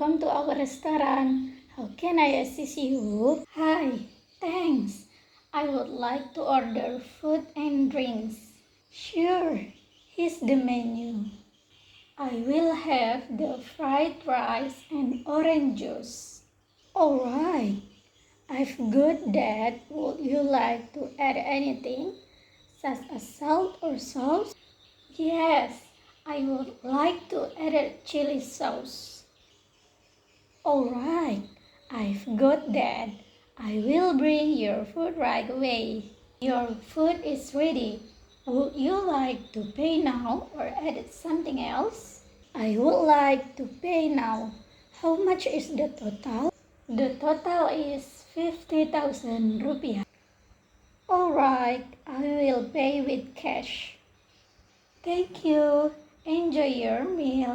welcome to our restaurant. How can I assist you? Hi, thanks. I would like to order food and drinks. Sure, here's the menu. I will have the fried rice and orange juice. Alright, I've got that. Would you like to add anything, such as salt or sauce? Yes, I would like to add a chili sauce. Alright, I've got that. I will bring your food right away. Your food is ready. Would you like to pay now or add something else? I would like to pay now. How much is the total? The total is 50,000 rupiah. Alright, I will pay with cash. Thank you. Enjoy your meal.